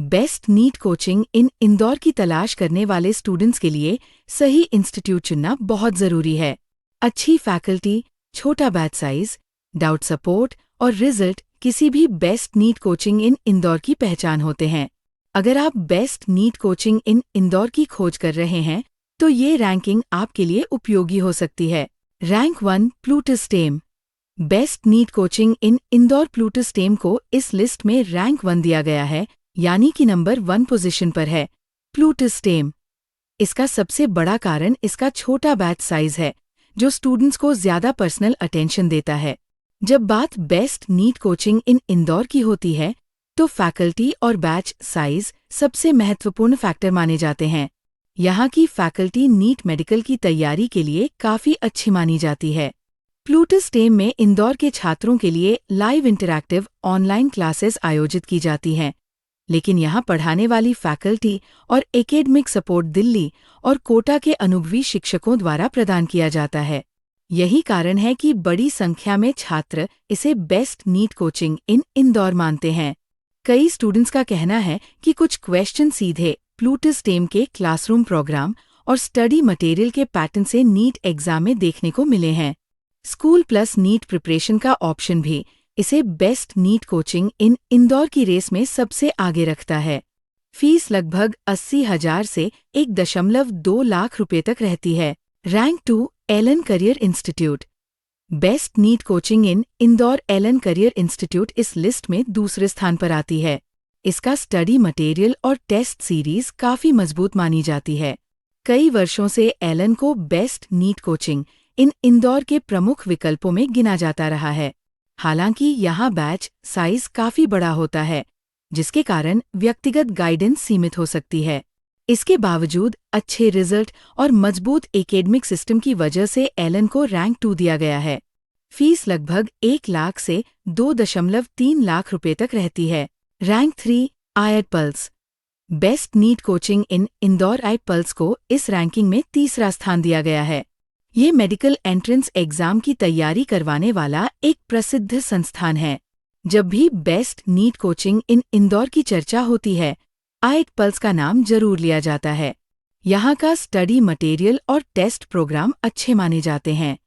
Best NEET coaching in Indore की तलाश करने वाले स्टूडेंट्स के लिए सही इंस्टीट्यूट चुनना बहुत ज़रूरी है। अच्छी फैकल्टी, छोटा बैच साइज, डाउट सपोर्ट और रिजल्ट किसी भी best NEET coaching in Indore की पहचान होते हैं। अगर आप best NEET coaching in Indore की खोज कर रहे हैं तो ये रैंकिंग आपके लिए उपयोगी हो सकती है। रैंक 1 प्लूटस टेम। Best NEET coaching in Indore Plutus टेम को इस लिस्ट में रैंक 1 दिया गया है, यानी कि नंबर 1 पोजीशन पर है प्लूटस टेम। इसका सबसे बड़ा कारण इसका छोटा बैच साइज है, जो स्टूडेंट्स को ज्यादा पर्सनल अटेंशन देता है। जब बात best NEET coaching in Indore की होती है तो फैकल्टी और बैच साइज सबसे महत्वपूर्ण फैक्टर माने जाते हैं। यहाँ की फैकल्टी नीट मेडिकल की तैयारी के लिए काफी अच्छी मानी जाती है। प्लूटस टेम में इंदौर के छात्रों के लिए लाइव इंटरैक्टिव ऑनलाइन क्लासेस आयोजित की जाती हैं, लेकिन यहाँ पढ़ाने वाली फैकल्टी और एकेडमिक सपोर्ट दिल्ली और कोटा के अनुभवी शिक्षकों द्वारा प्रदान किया जाता है। यही कारण है कि बड़ी संख्या में छात्र इसे best NEET coaching in Indore मानते हैं। कई स्टूडेंट्स का कहना है कि कुछ क्वेश्चन सीधे प्लूटस टेम के क्लासरूम प्रोग्राम और स्टडी मटेरियल के पैटर्न से नीट एग्जाम में देखने को मिले हैं। स्कूल प्लस नीट प्रिपरेशन का ऑप्शन भी इसे best NEET coaching in Indore की रेस में सबसे आगे रखता है। फीस लगभग 80,000 से 1.2 लाख रुपए तक रहती है। Rank 2 Allen career institute. Best NEET coaching in Indore Allen career institute इस लिस्ट में दूसरे स्थान पर आती है। इसका स्टडी मटेरियल और टेस्ट सीरीज काफी मजबूत मानी जाती है। कई वर्षों से एलन को best NEET coaching in Indore के प्रमुख विकल्पों में गिना जाता रहा है। हालांकि यहाँ बैच साइज काफी बड़ा होता है, जिसके कारण व्यक्तिगत गाइडेंस सीमित हो सकती है। इसके बावजूद अच्छे रिजल्ट और मजबूत एकेडमिक सिस्टम की वजह से एलन को रैंक 2 दिया गया है। फीस लगभग 1 लाख से 2.3 लाख रुपए तक रहती है। Rank 3 IIT pulse. Best NEET coaching in Indore IIT pulse को इस रैंकिंग में तीसरा स्थान दिया गया है। ये मेडिकल एंट्रेंस एग्जाम की तैयारी करवाने वाला एक प्रसिद्ध संस्थान है। जब भी best NEET coaching in Indore की चर्चा होती है, आईआईटी पल्स का नाम जरूर लिया जाता है। यहाँ का स्टडी मटेरियल और टेस्ट प्रोग्राम अच्छे माने जाते हैं।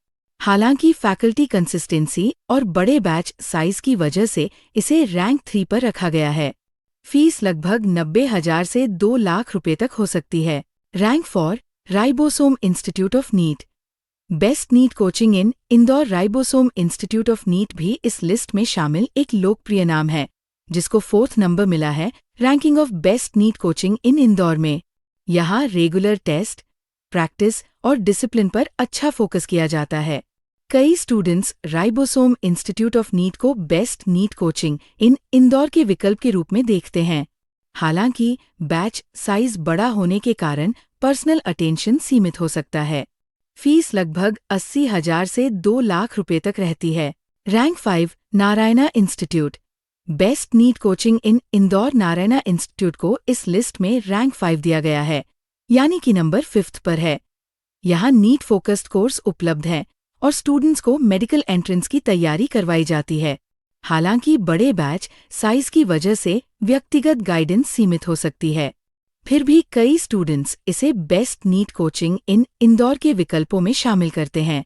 हालांकि फैकल्टी कंसिस्टेंसी और बड़े बैच साइज की वजह से इसे रैंक 3 पर रखा गया है। फीस लगभग 90,000 से 2 लाख रुपए तक हो सकती है। Rank 4 ribosome institute of NEET. Best NEET coaching in Indore ribosome institute of NEET भी इस लिस्ट में शामिल एक लोकप्रिय नाम है, जिसको 4th नंबर मिला है ranking of best NEET coaching in Indore में। यहाँ रेगुलर टेस्ट, प्रैक्टिस और डिसिप्लिन पर अच्छा फोकस किया जाता है। कई students ribosome institute of NEET को best NEET coaching in Indore के विकल्प के रूप में देखते हैं। हालांकि बैच साइज बड़ा होने के कारण पर्सनल अटेंशन सीमित हो सकता है। फीस लगभग 80,000 से 2 लाख रुपए तक रहती है। Rank 5 Narayana institute. Best NEET coaching in Indore Narayana institute को इस लिस्ट में रैंक 5 दिया गया है, यानी कि नंबर 5th पर है। यहाँ नीट फोकस्ड कोर्स उपलब्ध है और स्टूडेंट्स को मेडिकल एंट्रेंस की तैयारी करवाई जाती है। हालांकि बड़े बैच साइज की वजह से व्यक्तिगत गाइडेंस सीमित हो सकती है। फिर भी कई स्टूडेंट्स इसे best NEET coaching in Indore के विकल्पों में शामिल करते हैं।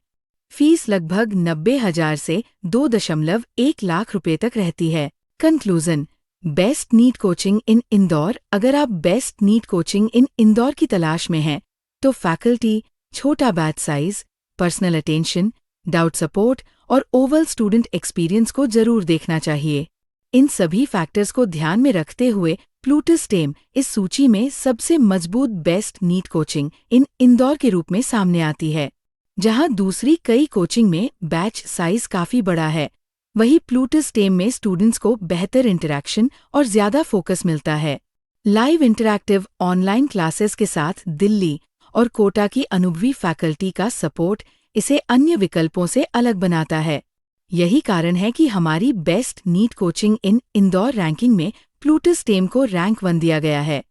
फीस लगभग 90,000 से 2.1 लाख रुपए तक रहती है। Conclusion, best NEET coaching in Indore. अगर आप best NEET coaching in Indore की तलाश में हैं, तो फैकल्टी, छोटा batch size, personal attention, doubt support और ओवल स्टूडेंट एक्सपीरियंस को जरूर देखना चाहिए। इन सभी फैक्टर्स को ध्यान में रखते हुए प्लूटस टेम इस सूची में सबसे मजबूत best NEET coaching in Indore के रूप में सामने आती है। जहां दूसरी कई कोचिंग में बैच साइज काफी बड़ा है, वहीं प्लूटस टेम में स्टूडेंट्स को बेहतर इंटरैक्शन और ज्यादा फोकस मिलता है। लाइव इंटरैक्टिव ऑनलाइन क्लासेस के साथ दिल्ली और कोटा की अनुभवी फैकल्टी का सपोर्ट इसे अन्य विकल्पों से अलग बनाता है। यही कारण है कि हमारी best NEET coaching in Indore ranking में प्लूटस टेम को रैंक 1 दिया गया है।